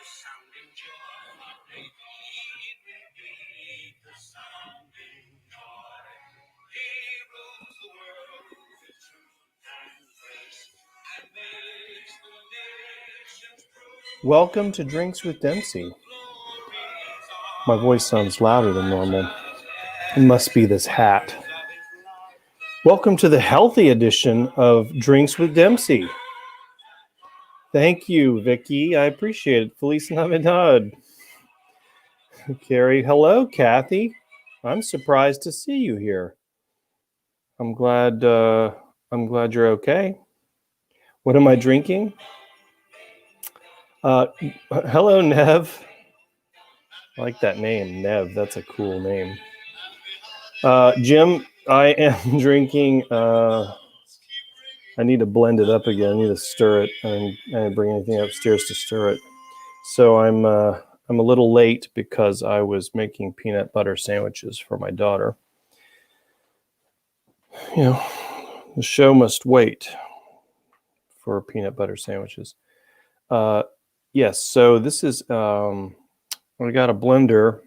sounding joy. It may be the sounding joy. He rules the world with truth and grace and makes the nations prove. Welcome to Drinks with Dempsey. My voice sounds louder than normal. It must be this hat. Welcome to the healthy edition of Drinks with Dempsey. Thank you, Vicky. I appreciate it. Feliz Navidad. Carrie, hello, Kathy. I'm surprised to see you here. I'm glad you're okay. What am I drinking? Hello, Nev. I like that name, Nev. That's a cool name. Jim, I am drinking. I need to blend it up again. I need to stir it. I didn't bring anything upstairs to stir it. So I'm a little late because I was making peanut butter sandwiches for my daughter. You know, the show must wait for peanut butter sandwiches. Yes, so this is, I got a blender.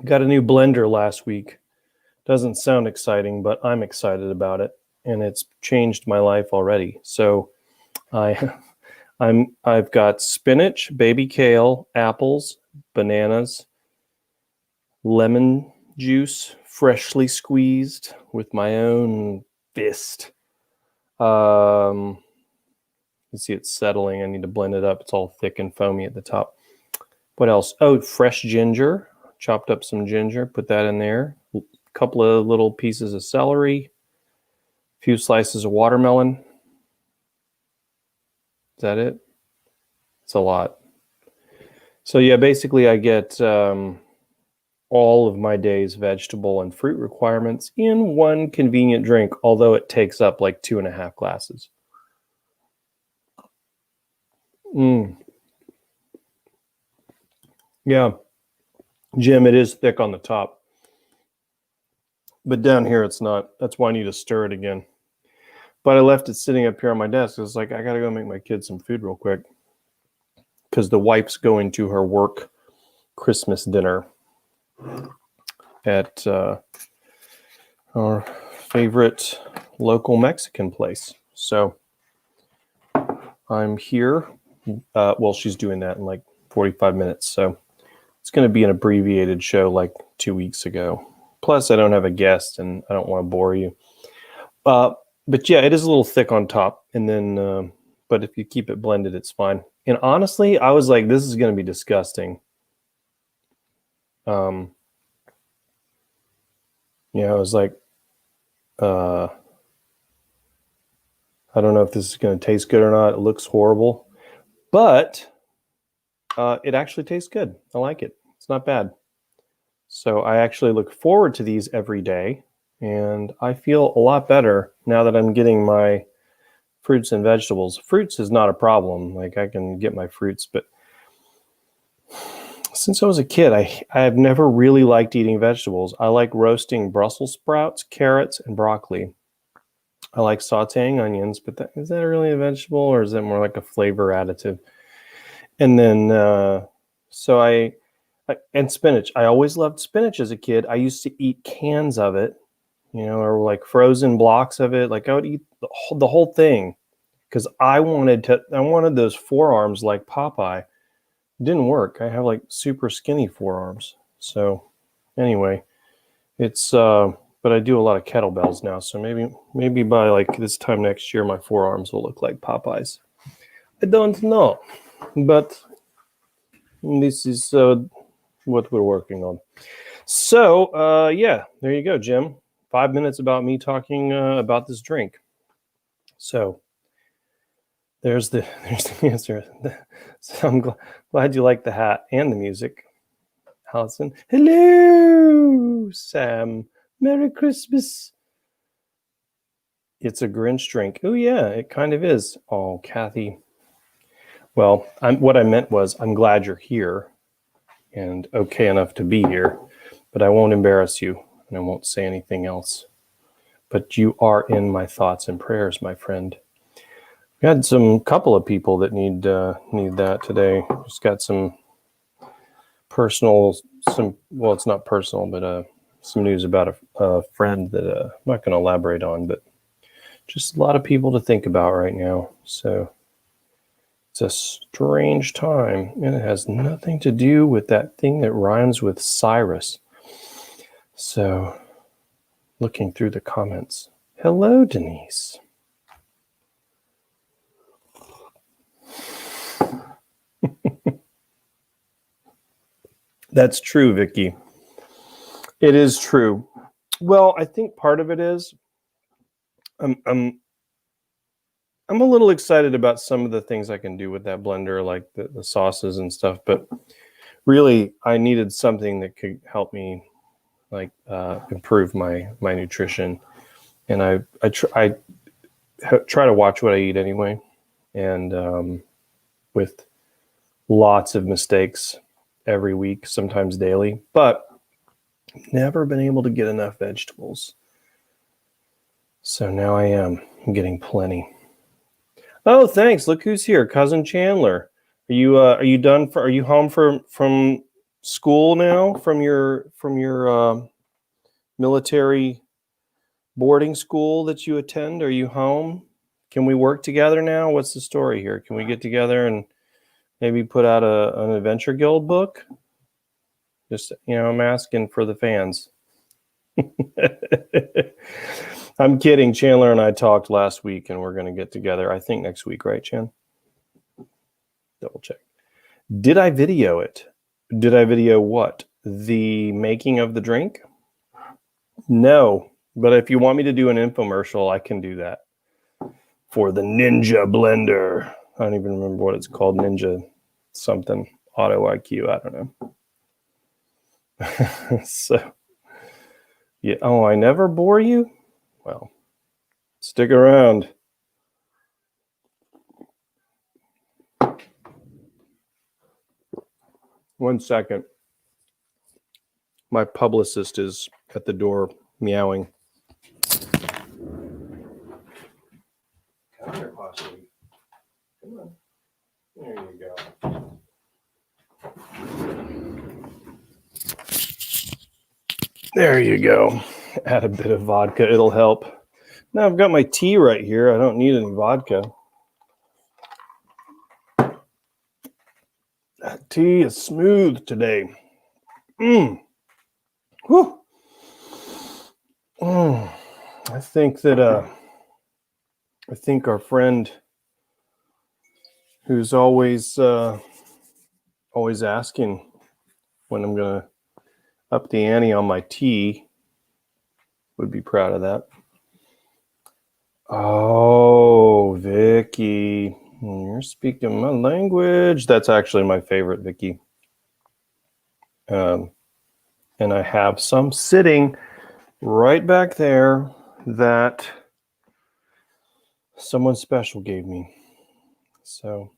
Got a new blender last week. Doesn't sound exciting, but I'm excited about it, and it's changed my life already. So I've got spinach, baby kale, apples, bananas, lemon juice, freshly squeezed with my own fist. You see it's settling. I need to blend it up. It's all thick and foamy at the top. What else? Oh, fresh ginger. Chopped up some ginger, put that in there. A couple of little pieces of celery. A few slices of watermelon. Is that it? It's a lot. So yeah, basically I get all of my day's vegetable and fruit requirements in one convenient drink, although it takes up like 2.5 glasses. Yeah. Jim, it is thick on the top. But down here it's not. That's why I need to stir it again. But I left it sitting up here on my desk. It's like, I got to go make my kids some food real quick. Because the wife's going to her work Christmas dinner at our favorite local Mexican place. So I'm here. Well, she's doing that in like 45 minutes. So it's going to be an abbreviated show like 2 weeks ago. Plus, I don't have a guest, and I don't want to bore you. But yeah, it is a little thick on top. And then, but if you keep it blended, it's fine. And honestly, I was like, this is going to be disgusting. Yeah, I was like, I don't know if this is going to taste good or not. It looks horrible. But it actually tastes good. I like it. It's not bad. So I actually look forward to these every day. And I feel a lot better now that I'm getting my fruits and vegetables. Fruits is not a problem. Like I can get my fruits. But since I was a kid, I have never really liked eating vegetables. I like roasting Brussels sprouts, carrots, and broccoli. I like sauteing onions. But is that really a vegetable, or is that more like a flavor additive? And then, and spinach. I always loved spinach as a kid. I used to eat cans of it, or like frozen blocks of it. Like I would eat the whole thing because I wanted those forearms like Popeye. It didn't work. I have like super skinny forearms. So anyway, it's, but I do a lot of kettlebells now. So maybe by like this time next year, my forearms will look like Popeye's. I don't know. But this is what we're working on. So, yeah, there you go, Jim. 5 minutes about me talking about this drink. So, there's the answer. So I'm glad you like the hat and the music. Allison, hello, Sam. Merry Christmas. It's a Grinch drink. Oh, yeah, it kind of is. Oh, Kathy. Well, what I meant was I'm glad you're here and okay enough to be here, but I won't embarrass you and I won't say anything else. But you are in my thoughts and prayers, my friend. We had some couple of people that need that today. Just got some well, it's not personal, but some news about a friend that I'm not going to elaborate on, but just a lot of people to think about right now. So it's a strange time, and it has nothing to do with that thing that rhymes with Cyrus. So looking through the comments. Hello, Denise. That's true, Vicky. It is true. Well, I think part of it is I'm a little excited about some of the things I can do with that blender, like the sauces and stuff. But really, I needed something that could help me, like improve my nutrition. And I try to watch what I eat anyway, and with lots of mistakes every week, sometimes daily, but never been able to get enough vegetables. So now I'm getting plenty. Oh, thanks. Look who's here, Cousin Chandler. Are you done are you home from school now, from your military boarding school that you attend? Are you home? Can we work together now? What's the story here? Can we get together and maybe put out an Adventure Guild book? Just, I'm asking for the fans. I'm kidding. Chandler and I talked last week, and we're going to get together, I think, next week, right, Chan? Double check. Did I video it? Did I video what? The making of the drink? No, but if you want me to do an infomercial, I can do that for the Ninja blender. I don't even remember what it's called. Ninja something. Auto IQ. I don't know. So, yeah. Oh, I never bore you? Well, stick around. One second. My publicist is at the door meowing. Come here, Posse. Come on. There you go. There you go. Add a bit of vodka. It'll help. Now I've got my tea right here. I don't need any vodka. That tea is smooth today. Whew. I think our friend who's always asking when I'm gonna up the ante on my tea would be proud of that. Oh, Vicky, you're speaking my language. That's actually my favorite, Vicky. And I have some sitting right back there that someone special gave me. So,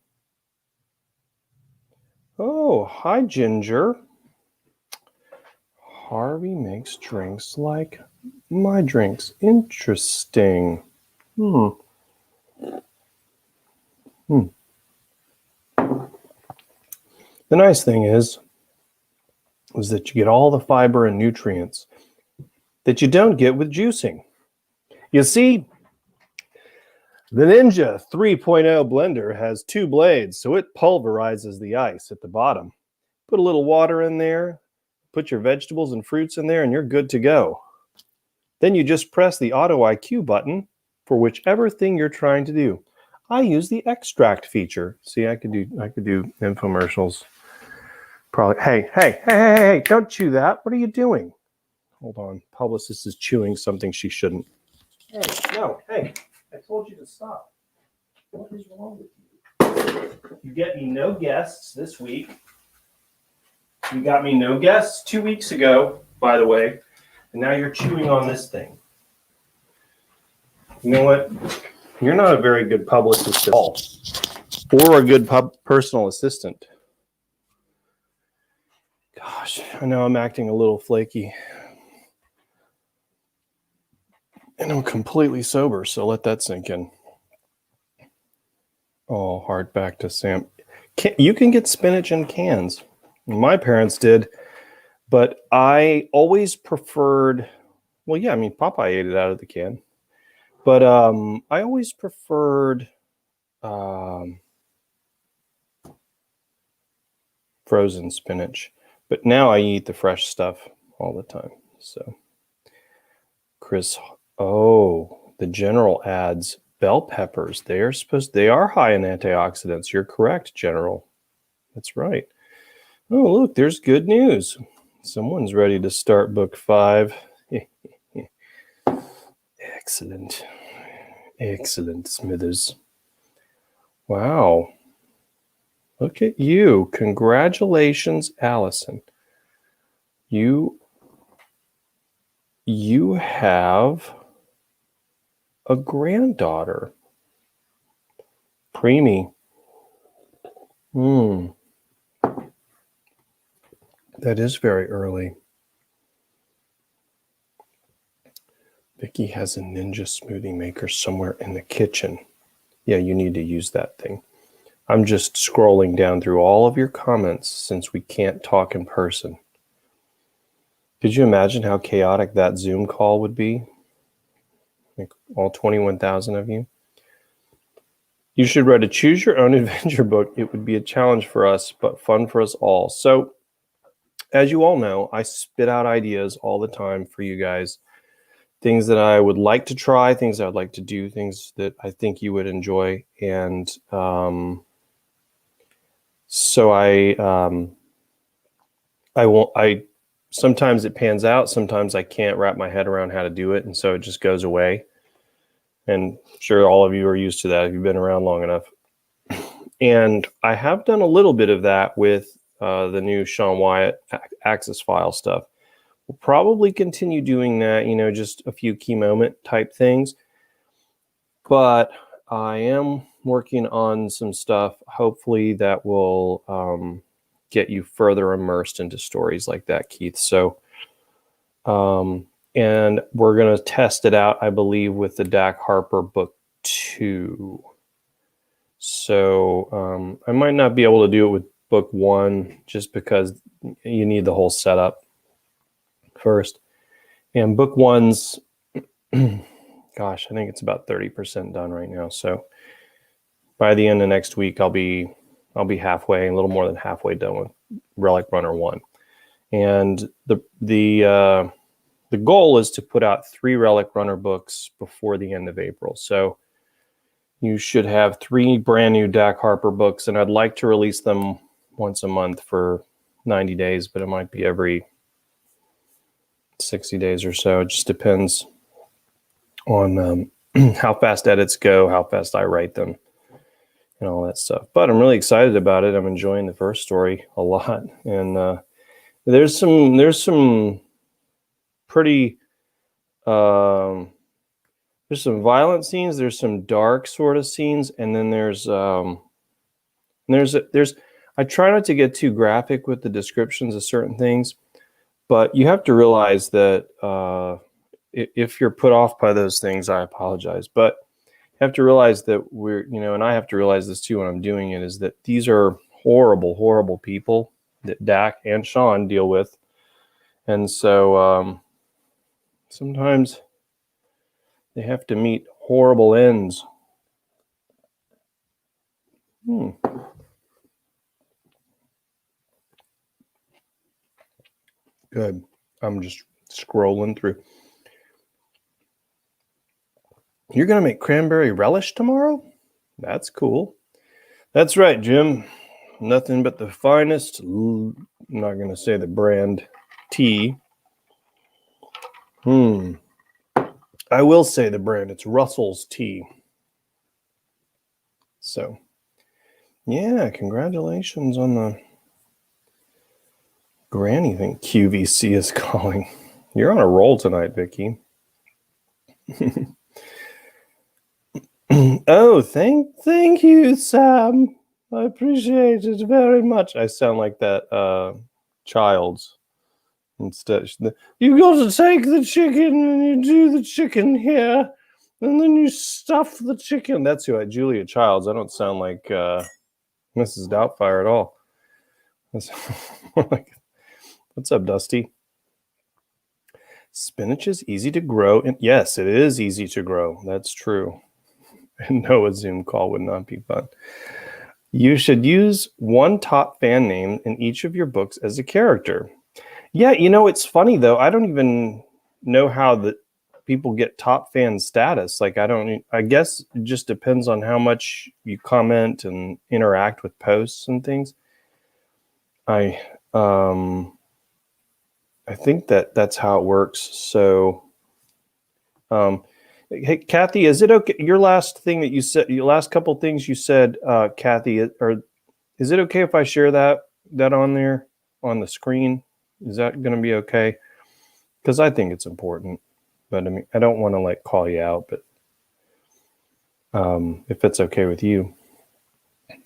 oh, hi, Ginger. Harvey makes drinks like my drinks. Interesting. The nice thing is that you get all the fiber and nutrients that you don't get with juicing. You see, the Ninja 3.0 blender has 2 blades, so it pulverizes the ice at the bottom. Put a little water in there, put your vegetables and fruits in there, and you're good to go. Then you just press the Auto IQ button for whichever thing you're trying to do. I use the extract feature. See, I could do infomercials. Probably. Hey, don't chew that. What are you doing? Hold on. Publicist is chewing something she shouldn't. Hey, I told you to stop. What is wrong with you? You get me no guests this week. You got me no guests 2 weeks ago, by the way, and now you're chewing on this thing. You know what? You're not a very good publicist at all, or a good personal assistant. Gosh, I know I'm acting a little flaky. And I'm completely sober, so let that sink in. Oh, heart back to Sam. You can get spinach in cans. My parents did, but I always preferred. Well, yeah, I mean, Popeye ate it out of the can, but I always preferred frozen spinach. But now I eat the fresh stuff all the time. So, Chris, oh, the General adds bell peppers. They are high in antioxidants. You're correct, General. That's right. Oh, look, there's good news. Someone's ready to start book 5. Excellent. Excellent, Smithers. Wow. Look at you. Congratulations, Allison. You have a granddaughter. Preemie. That is very early. Vicky has a ninja smoothie maker somewhere in the kitchen. Yeah, you need to use that thing. I'm just scrolling down through all of your comments since we can't talk in person. Could you imagine how chaotic that Zoom call would be? Like all 21,000 of you. You should write a choose your own adventure book. It would be a challenge for us, but fun for us all. So, as you all know, I spit out ideas all the time for you guys. Things that I would like to try, things I would like to do, things that I think you would enjoy. And so I sometimes it pans out, sometimes I can't wrap my head around how to do it, and so it just goes away. And I'm sure all of you are used to that if you've been around long enough. And I have done a little bit of that with the new Sean Wyatt Access File stuff. We'll probably continue doing that, just a few key moment type things. But I am working on some stuff, hopefully that will get you further immersed into stories like that, Keith. So, and we're going to test it out, I believe, with the Dak Harper book 2. So I might not be able to do it with book 1 just because you need the whole setup first. And book 1's, gosh, I think it's about 30% done right now. So by the end of next week, I'll be halfway, a little more than halfway done with Relic Runner 1. And the goal is to put out 3 Relic Runner books before the end of April. So you should have 3 brand new Dak Harper books, and I'd like to release them once a month for 90 days, but it might be every 60 days or so. It just depends on how fast edits go, how fast I write them, and all that stuff. But I'm really excited about it. I'm enjoying the first story a lot, and there's some pretty there's some violent scenes, there's some dark sort of scenes, and then there's I try not to get too graphic with the descriptions of certain things, but you have to realize that if you're put off by those things, I apologize. But you have to realize that and I have to realize this too when I'm doing it, is that these are horrible, horrible people that Dak and Sean deal with. And so sometimes they have to meet horrible ends. Good. I'm just scrolling through. You're going to make cranberry relish tomorrow? That's cool. That's right, Jim. Nothing but the finest, I'm not going to say the brand, tea. I will say the brand. It's Russell's tea. So, yeah, congratulations on the granny thing. QVC is calling. You're on a roll tonight, Vicky. Oh, thank you, Sam. I appreciate it very much. I sound like that child's instead. You got to take the chicken and you do the chicken here. And then you stuff the chicken. That's who Julia Childs. I don't sound like Mrs. Doubtfire at all. Like, what's up, Dusty? Spinach is easy to grow. And yes, it is easy to grow. That's true. And no, a Zoom call would not be fun. You should use one top fan name in each of your books as a character. Yeah, it's funny though. I don't even know how the people get top fan status. Like, I guess it just depends on how much you comment and interact with posts and things. I think that's how it works. So, hey, Kathy, is it okay? Your last thing that you said, your last couple things you said, Kathy, or is it okay if I share that on there on the screen? Is that going to be okay? Because I think it's important, but I mean, I don't want to like call you out, but if it's okay with you.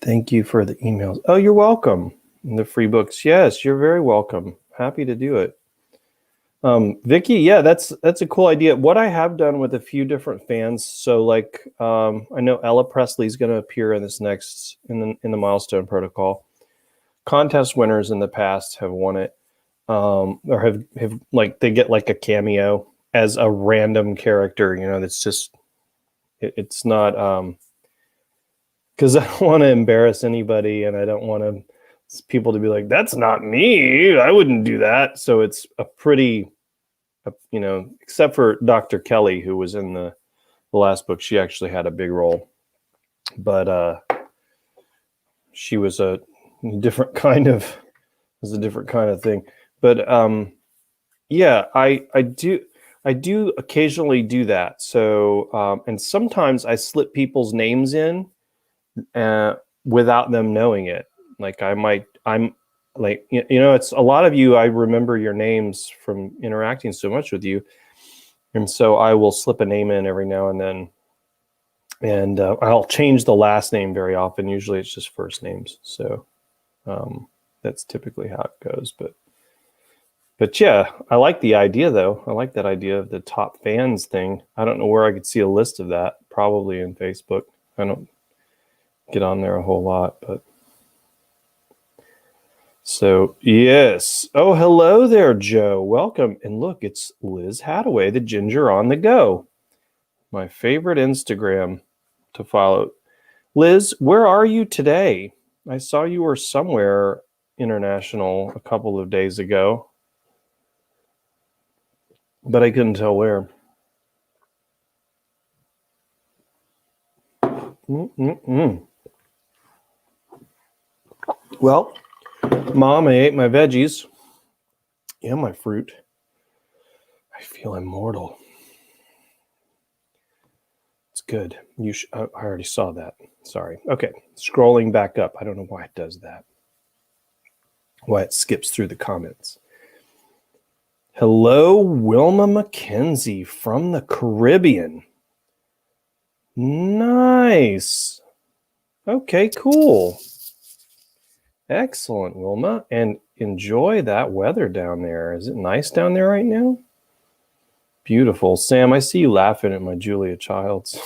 Thank you for the emails. Oh, you're welcome. And the free books. Yes, you're very welcome. Happy to do it. Vicky, yeah, that's a cool idea. What I have done with a few different fans, so like I know Ella Presley's going to appear in this next in the Milestone Protocol. Contest winners in the past have won it, or have like they get like a cameo as a random character. That's just it's not because I don't want to embarrass anybody, and I don't want people to be like, "That's not me. I wouldn't do that." So it's a pretty except for Dr. Kelly, who was in the last book, she actually had a big role, but she was a different kind of thing. But yeah, I do occasionally do that. So and sometimes I slip people's names in without them knowing it. Like I'm like, it's a lot of you. I remember your names from interacting so much with you. And so I will slip a name in every now and then. And I'll change the last name very often. Usually it's just first names. So that's typically how it goes. But yeah, I like the idea though. I like that idea of the top fans thing. I don't know where I could see a list of that. Probably in Facebook. I don't get on there a whole lot, but. So, yes. Oh, hello there, Joe. Welcome. And look, it's Liz Hadaway, the Ginger on the Go. My favorite Instagram to follow. Liz, where are you today? I saw you were somewhere international a couple of days ago, but I couldn't tell where. Well, Mom, I ate my veggies and my fruit. I feel immortal. It's good. I already saw that. Sorry. Okay. Scrolling back up. I don't know why it does that. Why it skips through the comments. Hello, Wilma McKenzie from the Caribbean. Nice. Okay, cool. Excellent, Wilma. And enjoy that weather down there. Is it nice down there right now? Beautiful. Sam, I see you laughing at my Julia Childs.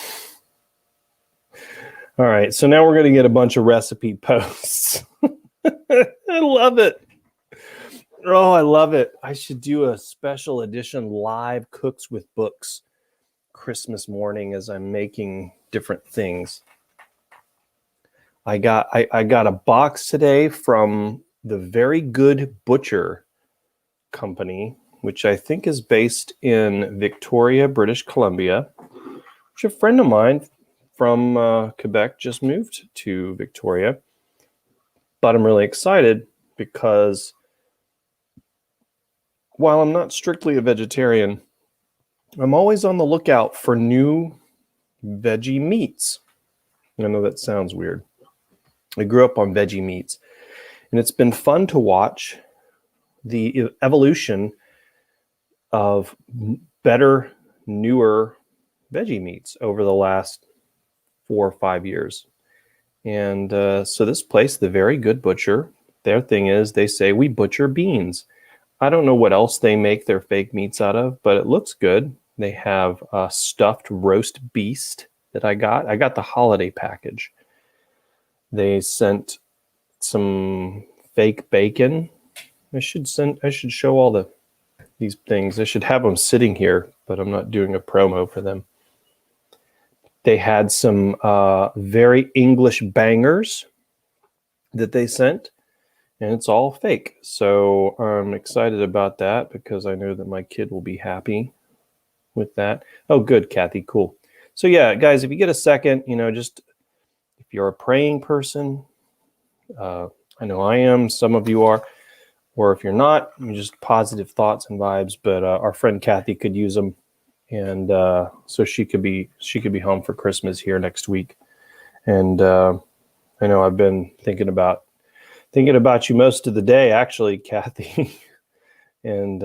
All right, so now we're going to get a bunch of recipe posts. I love it. Oh, I love it. I should do a special edition live Cooks with Books Christmas morning as I'm making different things. I got a box today from the Very Good Butcher Company, which I think is based in Victoria, British Columbia, which a friend of mine from Quebec just moved to Victoria. But I'm really excited because while I'm not strictly a vegetarian, I'm always on the lookout for new veggie meats. I know that sounds weird. I grew up on veggie meats, and it's been fun to watch the evolution of better, newer veggie meats over the last 4 or 5 years. And so this place, the Very Good Butcher, their thing is they say we butcher beans. I don't know what else they make their fake meats out of, but it looks good. They have a stuffed roast beast that I got. I got the holiday package. They sent some fake bacon. I should show all these things. I should have them sitting here, but I'm not doing a promo for them. They had some very English bangers that they sent, and it's all fake. So I'm excited about that because I know that my kid will be happy with that. Oh, good, Kathy. Cool. So yeah, guys, if you get a second, just if you're a praying person, I know I am, some of you are, or if you're not, you just positive thoughts and vibes. But our friend Kathy could use them, and so she could be home for Christmas here next week. And I know I've been thinking about you most of the day, actually, Kathy, and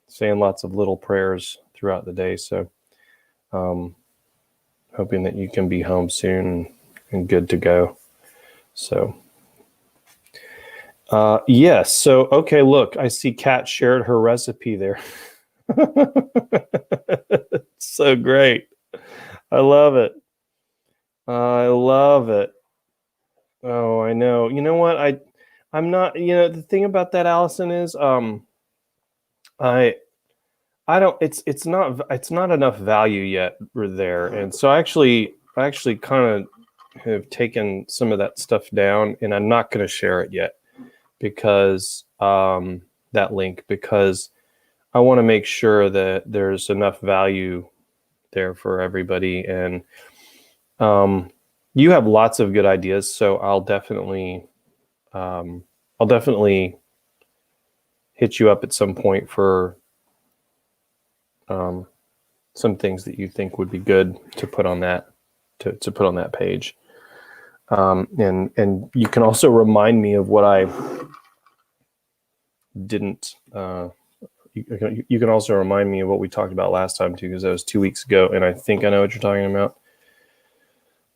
saying lots of little prayers throughout the day. So hoping that you can be home soon and good to go. So yes. So, okay, look, I see Kat shared her recipe there. So great. I love it. I love it. Oh, I know. You know what? I'm not, the thing about that, Allison, is I don't, it's not enough value yet there. And so I actually kind of have taken some of that stuff down, and I'm not going to share it yet because that link, because I want to make sure that there's enough value there for everybody. And you have lots of good ideas, so I'll definitely hit you up at some point for some things that you think would be good to put on that to put on that page. And you can also remind me of what I didn't. You can also remind me of what we talked about last time too, because that was 2 weeks ago, and I think I know what you're talking about.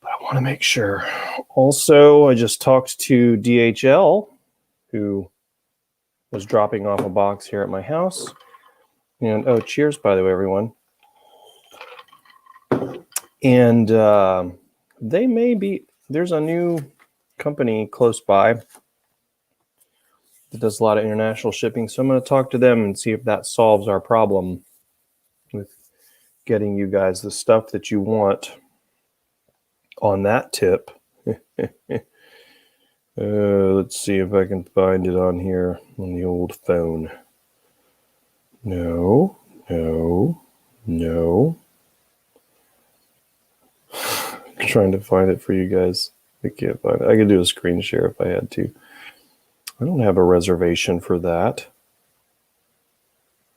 But I want to make sure. Also, I just talked to DHL, who was dropping off a box here at my house. And oh, cheers, by the way, everyone. And there's a new company close by that does a lot of international shipping. So I'm going to talk to them and see if that solves our problem with getting you guys the stuff that you want on that tip. Let's see if I can find it on here on the old phone. No. I'm trying to find it for you guys. I can't find it. I could do a screen share if I had to. I don't have a reservation for that.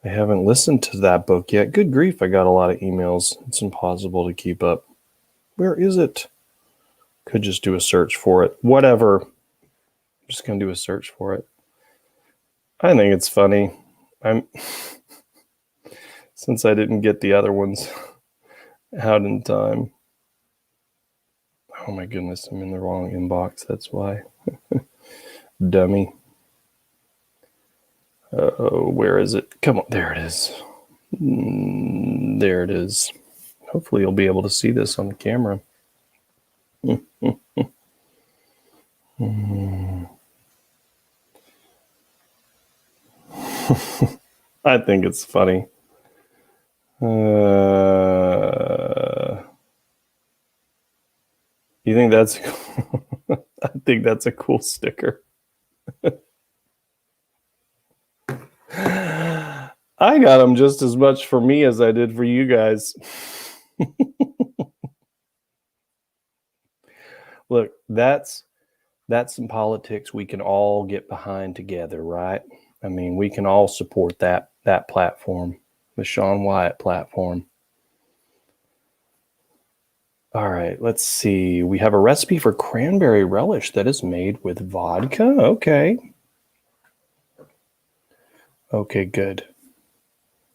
I haven't listened to that book yet. Good grief, I got a lot of emails. It's impossible to keep up. Where is it? Could just do a search for it. Whatever. I'm just going to do a search for it. I think it's funny. Since I didn't get the other ones out in time. Oh my goodness, I'm in the wrong inbox. That's why. Dummy. Where is it? Come on, there it is. There it is. Hopefully you'll be able to see this on the camera. I think it's funny. You think that's I think that's a cool sticker. I got them just as much for me as I did for you guys. Look, that's some politics we can all get behind together, right? I mean, we can all support that platform, the Sean Wyatt platform. All right, let's see. We have a recipe for cranberry relish that is made with vodka. Okay. Okay, good.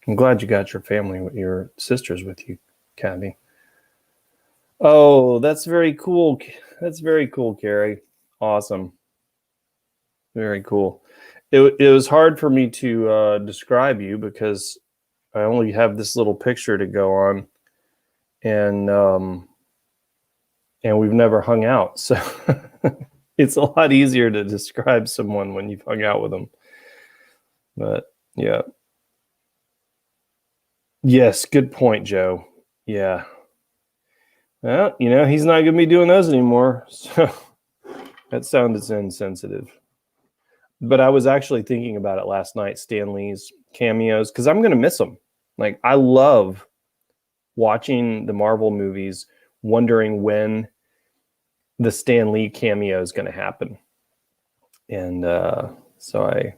I'm glad you got your family, with your sisters with you, Kathy. Oh, that's very cool. That's very cool, Carrie. Awesome. Very cool. It was hard for me to describe you because I only have this little picture to go on, and we've never hung out. So it's a lot easier to describe someone when you've hung out with them. But yeah. Yes, good point, Joe. Yeah. Well, he's not going to be doing those anymore. So that sounded insensitive. But I was actually thinking about it last night, Stan Lee's cameos, because I'm going to miss them. Like, I love watching the Marvel movies, wondering when the Stan Lee cameo is going to happen. And so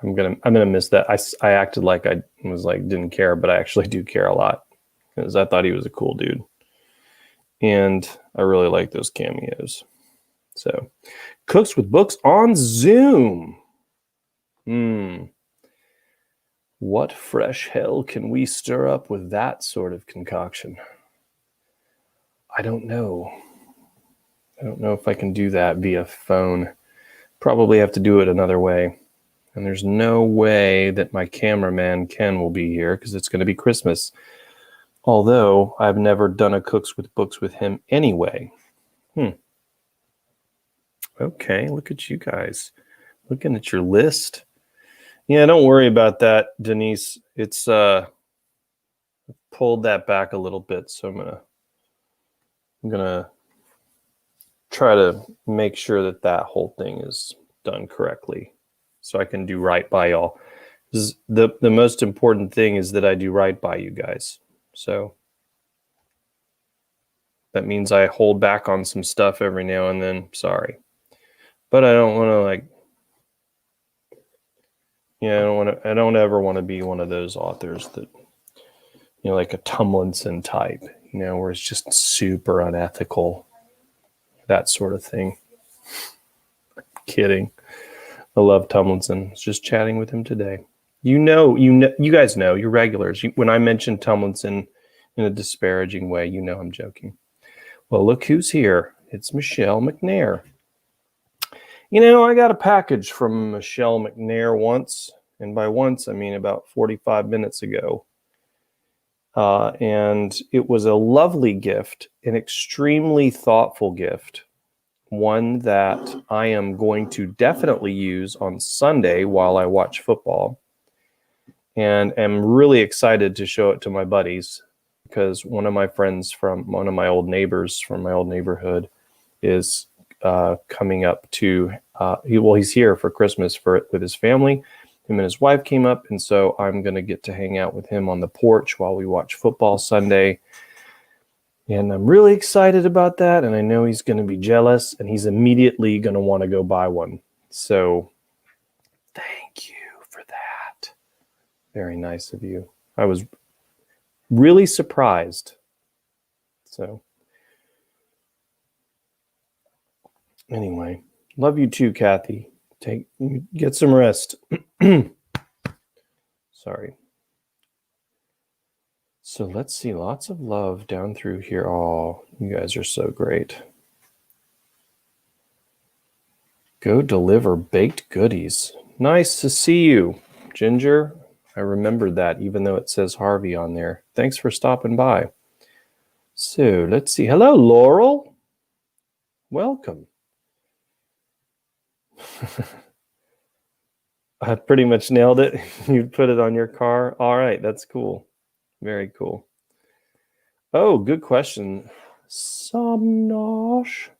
I'm gonna miss that. I acted like I was like didn't care, but I actually do care a lot because I thought he was a cool dude, and I really like those cameos. So, Cooks with Books on Zoom. What fresh hell can we stir up with that sort of concoction? I don't know. I don't know if I can do that via phone. Probably have to do it another way. And there's no way that my cameraman Ken will be here because it's going to be Christmas. Although I've never done a Cooks with Books with him anyway. Okay, look at you guys. Looking at your list. Yeah, don't worry about that, Denise. It's pulled that back a little bit, so I'm gonna try to make sure that whole thing is done correctly, so I can do right by y'all. The most important thing is that I do right by you guys. So that means I hold back on some stuff every now and then. Sorry, but I don't want to I don't ever want to be one of those authors that, like a Tumlinson type, where it's just super unethical, that sort of thing. Kidding. I love Tumlinson. I was just chatting with him today. You guys know, you're regulars. When I mention Tumlinson in a disparaging way, I'm joking. Well, look who's here. It's Michelle McNair. I got a package from Michelle McNair once, and by once, I mean about 45 minutes ago. And it was a lovely gift, an extremely thoughtful gift, one that I am going to definitely use on Sunday while I watch football. And am really excited to show it to my buddies because one of my friends from one of my old neighbors from my old neighborhood is coming up to, he's here for Christmas with his family. Him and his wife came up, and so I'm going to get to hang out with him on the porch while we watch football Sunday. And I'm really excited about that, and I know he's going to be jealous, and he's immediately going to want to go buy one. So thank you for that. Very nice of you. I was really surprised. So anyway, love you too, Kathy. Get some rest. Sorry. So let's see, lots of love down through here. Oh, you guys are so great. Go deliver baked goodies. Nice to see you, Ginger. I remembered that, even though it says Harvey on there. Thanks for stopping by. So let's see. Hello, Laurel. Welcome. I pretty much nailed it. You put it on your car. All right, that's cool. Very cool. Oh, good question. Samnosh.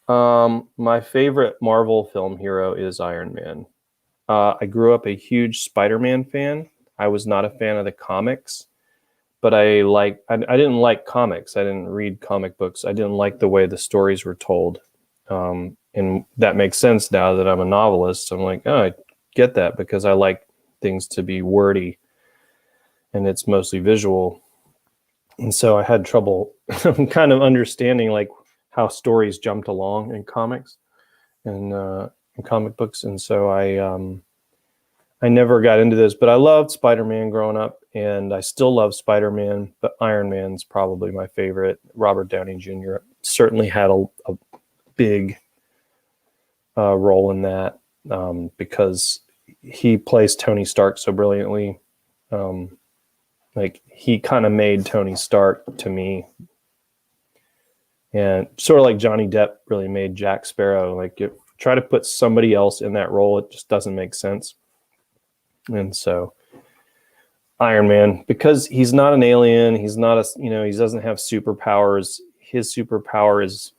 My favorite Marvel film hero is Iron Man. I grew up a huge Spider-Man fan. I was not a fan of the comics, but I didn't like comics. I didn't read comic books. I didn't like the way the stories were told. And that makes sense now that I'm a novelist. I'm like, oh, I get that because I like things to be wordy and it's mostly visual. And so I had trouble kind of understanding like how stories jumped along in comics and in comic books. And so I never got into this, but I loved Spider-Man growing up, and I still love Spider-Man, but Iron Man's probably my favorite. Robert Downey Jr. certainly had a big role in that because he plays Tony Stark so brilliantly, Like he kind of made Tony Stark to me, and sort of like Johnny Depp really made Jack Sparrow. Like try to put somebody else in that role, it just doesn't make sense. And so Iron Man, because he's not an alien, he's not he doesn't have superpowers. His superpower is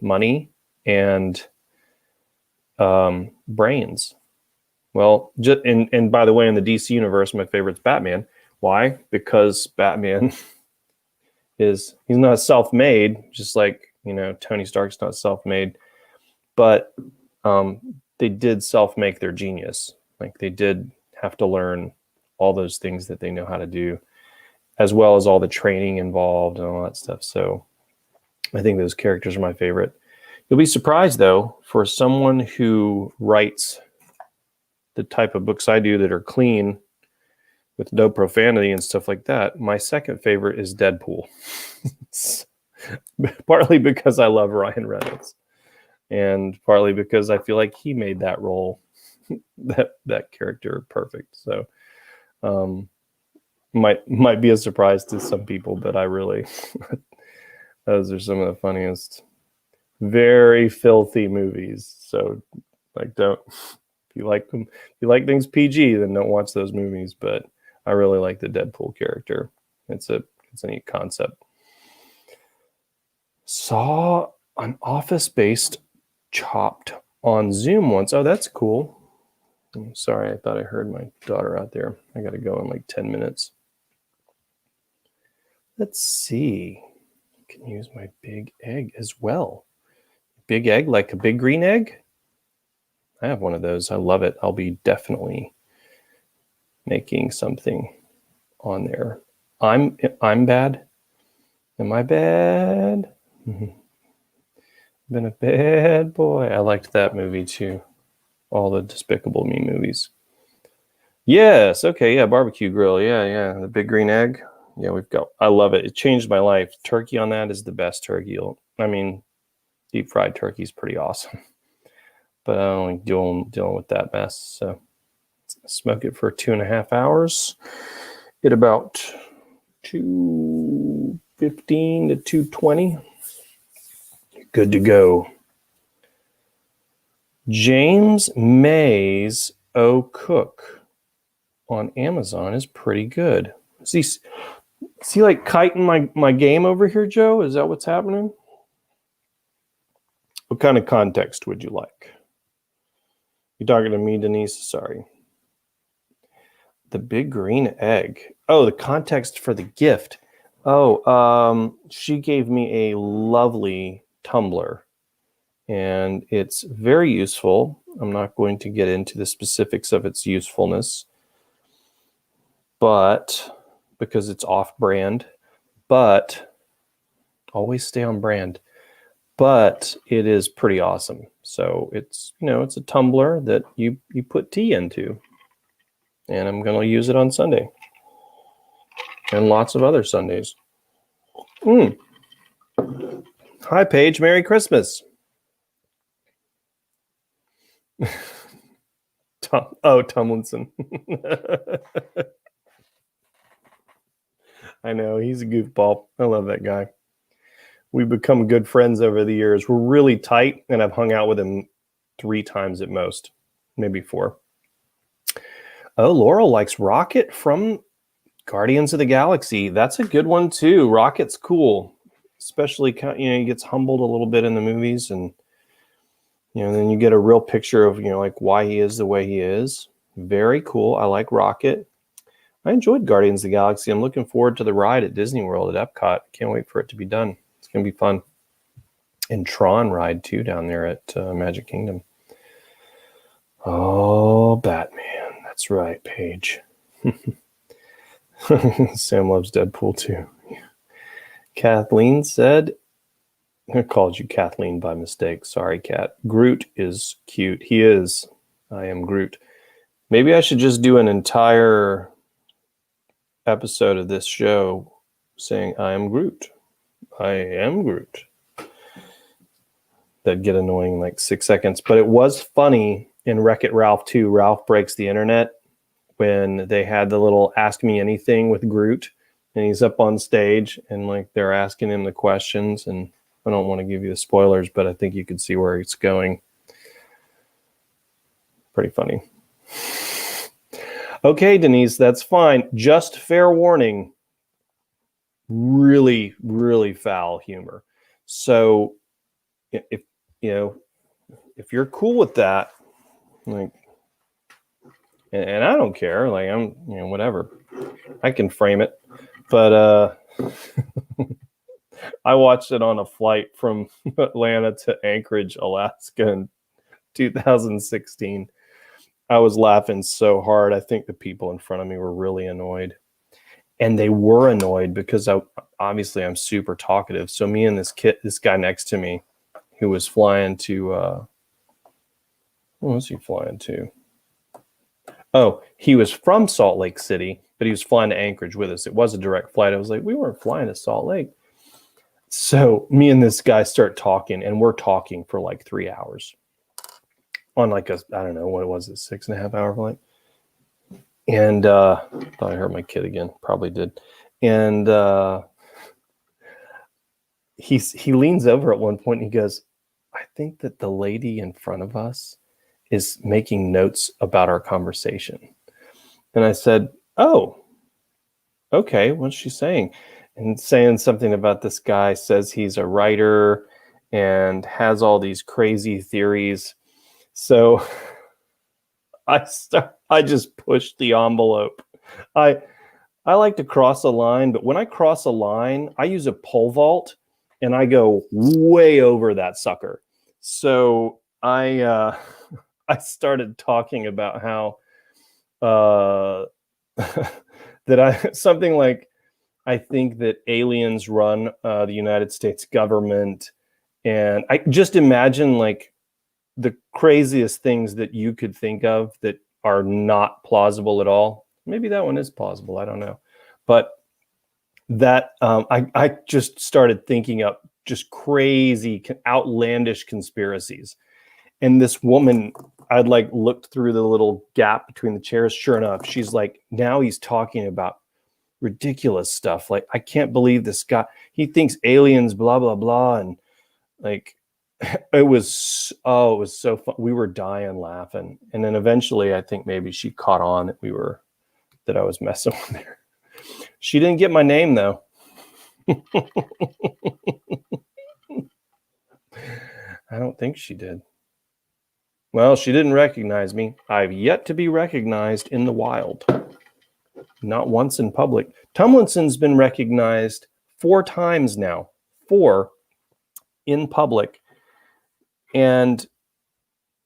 money and brains. Well, and by the way, in the DC universe, my favorite's Batman. Why? Because Batman he's not self-made, just like, Tony Stark's not self-made, but they did self-make their genius. Like they did have to learn all those things that they know how to do, as well as all the training involved and all that stuff. So I think those characters are my favorite. You'll be surprised, though, for someone who writes the type of books I do that are clean with no profanity and stuff like that, my second favorite is Deadpool. Partly because I love Ryan Reynolds, and partly because I feel like he made that role, that character, perfect. So might be a surprise to some people, but I really those are some of the funniest, very filthy movies. So like, if you like things PG, then don't watch those movies. But I really like the Deadpool character. It's a neat concept. Saw an Office-based Chopped on Zoom once. Oh, that's cool. I'm sorry, I thought I heard my daughter out there. I got to go in like 10 minutes. Let's see. I can use my big egg as well. Big egg, like a big green egg? I have one of those. I love it. I'll be definitely making something on there. I'm bad. Am I bad? Been a bad boy. I liked that movie too. All the Despicable Me movies. Yes. Okay. Yeah. Barbecue grill. Yeah. The big green egg. Yeah, I love it. It changed my life. Turkey on that is the best turkey. Deep fried turkey is pretty awesome. But I don't like dealing with that mess. So smoke it for 2.5 hours. Get about 215 to 220. Good to go. James May's O Cook on Amazon is pretty good. Is he like kiting my game over here, Joe? Is that what's happening? What kind of context would you like? You talking to me, Denise? Sorry. The big green egg. Oh, the context for the gift. Oh, she gave me a lovely tumbler, and it's very useful. I'm not going to get into the specifics of its usefulness, but because it's off-brand, but always stay on brand. But it is pretty awesome. So it's a tumbler that you put tea into, and I'm going to use it on Sunday and lots of other Sundays. Hi, Paige. Merry Christmas. Tomlinson. I know, he's a goofball. I love that guy. We've become good friends over the years. We're really tight, and I've hung out with him 3 times at most, maybe 4. Oh, Laurel likes Rocket from Guardians of the Galaxy. That's a good one too. Rocket's cool, especially he gets humbled a little bit in the movies, and then you get a real picture of like why he is the way he is. Very cool. I like Rocket. I enjoyed Guardians of the Galaxy. I'm looking forward to the ride at Disney World at Epcot. Can't wait for it to be done. It's going to be fun. And Tron ride too down there at Magic Kingdom. Oh, Batman. That's right, Paige. Sam loves Deadpool too. Kathleen said, I called you Kathleen by mistake. Sorry, Kat. Groot is cute. He is. I am Groot. Maybe I should just do an entire episode of this show saying I am Groot. I am Groot. That'd get annoying in like 6 seconds. But it was funny in Wreck-It Ralph 2. Ralph breaks the internet when they had the little Ask Me Anything with Groot, and he's up on stage and like they're asking him the questions, and I don't want to give you the spoilers, but I think you could see where it's going. Pretty funny. Okay, Denise, that's fine. Just fair warning. Really, really foul humor. So if if you're cool with that, like, and I don't care, like I'm, whatever, I can frame it. But I watched it on a flight from Atlanta to Anchorage, Alaska in 2016. I was laughing so hard. I think the people in front of me were really annoyed. And they were annoyed because obviously I'm super talkative. So me and this guy next to me, who was flying to, where was he flying to? Oh, he was from Salt Lake City, but he was flying to Anchorage with us. It was a direct flight. I was like, we weren't flying to Salt Lake. So me and this guy start talking, and we're talking for like 3 hours on like I don't know, what was it, 6.5 hour flight. And thought I heard my kid again. Probably did. And he leans over at one point and he goes, I think that the lady in front of us is making notes about our conversation. And I said, oh, okay, what's she saying? And saying something about this guy says he's a writer and has all these crazy theories. So I just pushed the envelope. I like to cross a line, but when I cross a line, I use a pole vault and I go way over that sucker. So I started talking about how that something like, I think that aliens run the United States government, and I just imagine like the craziest things that you could think of that are not plausible at all. Maybe that one is plausible. I don't know. But that I just started thinking up just crazy, outlandish conspiracies. And this woman, I'd like looked through the little gap between the chairs. Sure enough, she's like, now he's talking about ridiculous stuff. Like, I can't believe this guy, he thinks aliens, blah, blah, blah. And like, it was so fun. We were dying laughing. And then eventually I think maybe she caught on that I was messing with her. She didn't get my name though. I don't think she did. Well, she didn't recognize me. I've yet to be recognized in the wild. Not once in public. Tomlinson's been recognized 4 times now. 4 in public. And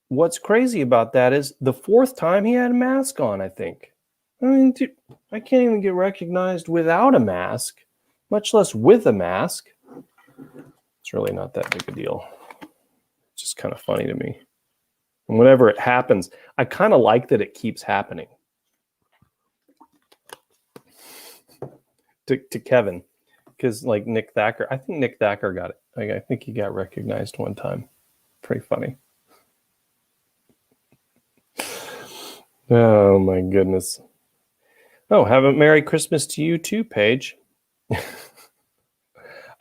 what's crazy about that is the 4th time he had a mask on, I think. I mean, dude, I can't even get recognized without a mask, much less with a mask. It's really not that big a deal. It's just kind of funny to me. And whenever it happens, I kind of like that it keeps happening. To Kevin, because like Nick Thacker, I think Nick Thacker got it. Like, I think he got recognized one time. Pretty funny. Oh my goodness. Oh, have a Merry Christmas to you too, Paige.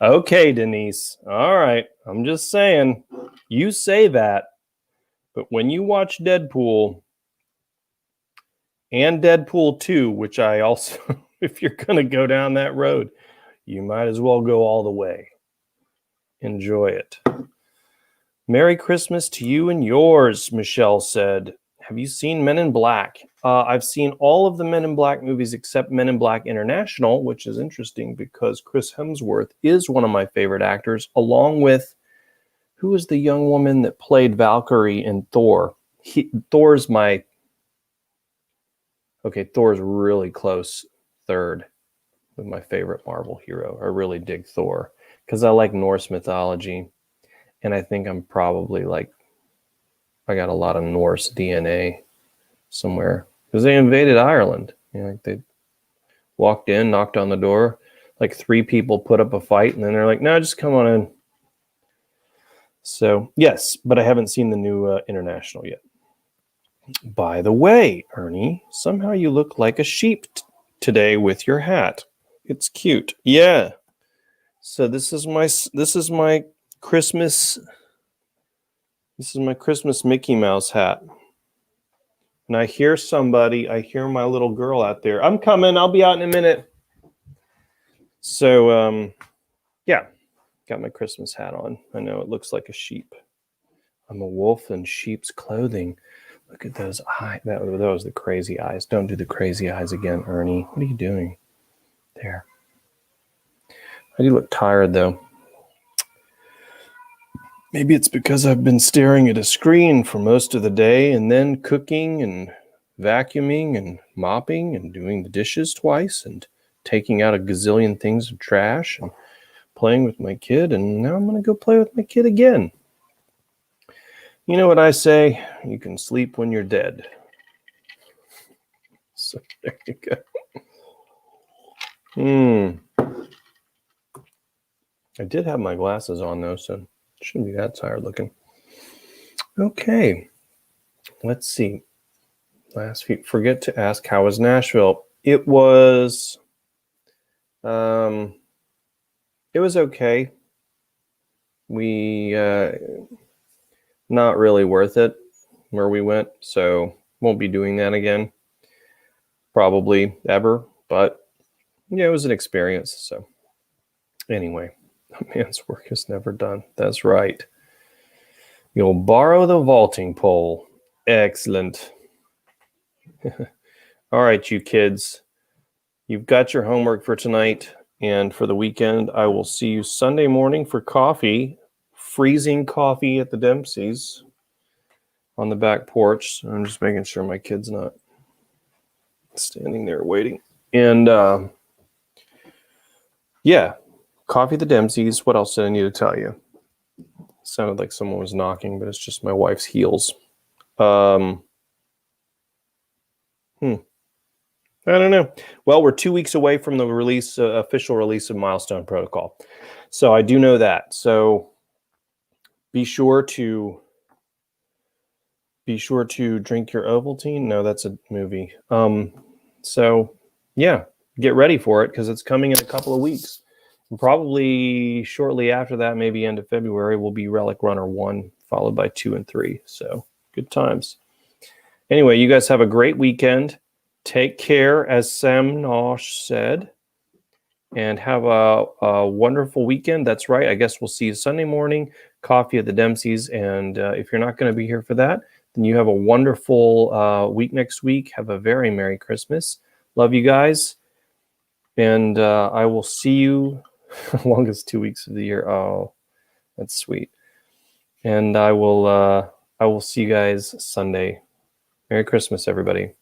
Okay, Denise. All right. I'm just saying, you say that, but when you watch Deadpool and Deadpool 2, which I also, if you're going to go down that road, you might as well go all the way. Enjoy it. Merry Christmas to you and yours, Michelle said. Have you seen Men in Black? I've seen all of the Men in Black movies except Men in Black International, which is interesting because Chris Hemsworth is one of my favorite actors, along with, who was the young woman that played Valkyrie in Thor? Thor's really close third with my favorite Marvel hero. I really dig Thor because I like Norse mythology. And I think I'm probably like, I got a lot of Norse DNA somewhere because they invaded Ireland. Like they walked in, knocked on the door, like 3 people put up a fight, and then they're like, no, just come on in. So yes, but I haven't seen the new International yet. By the way, Ernie, somehow you look like a sheep today with your hat. It's cute. Yeah. So this is my Christmas Mickey Mouse hat. And I hear my little girl out there. I'm coming. I'll be out in a minute. So yeah, got my Christmas hat on. I know it looks like a sheep. I'm a wolf in sheep's clothing. Look at those eyes. That was the crazy eyes. Don't do the crazy eyes again, Ernie. What are you doing? There. I do look tired, though. Maybe it's because I've been staring at a screen for most of the day and then cooking and vacuuming and mopping and doing the dishes twice and taking out a gazillion things of trash and playing with my kid. And now I'm going to go play with my kid again. You know what I say? You can sleep when you're dead. So there you go. I did have my glasses on, though, so it shouldn't be that tired looking. Okay. Let's see. Last week, forget to ask, how was Nashville? It was okay. We not really worth it where we went, so won't be doing that again. Probably ever, but yeah, it was an experience. So anyway, a man's work is never done. That's right. You'll borrow the vaulting pole. Excellent. All right, you kids. You've got your homework for tonight and for the weekend. I will see you Sunday morning for coffee. Freezing coffee at the Dempsey's on the back porch. So I'm just making sure my kid's not standing there waiting. And yeah, coffee at the Dempsey's. What else did I need to tell you? Sounded like someone was knocking, but it's just my wife's heels. I don't know. Well, we're 2 weeks away from the official release of Milestone Protocol. So I do know that. So be sure to drink your Ovaltine. No, that's a movie. So yeah, get ready for it because it's coming in a couple of weeks. And probably shortly after that, maybe end of February, will be Relic Runner 1, followed by 2 and 3. So good times. Anyway, you guys have a great weekend. Take care, as Sam Nosh said, and have a wonderful weekend. That's right. I guess we'll see you Sunday morning, coffee at the Dempsey's. And if you're not going to be here for that, then you have a wonderful week next week. Have a very Merry Christmas. Love you guys. And I will see you longest 2 weeks of the year. Oh, that's sweet. And I will see you guys Sunday. Merry Christmas, everybody.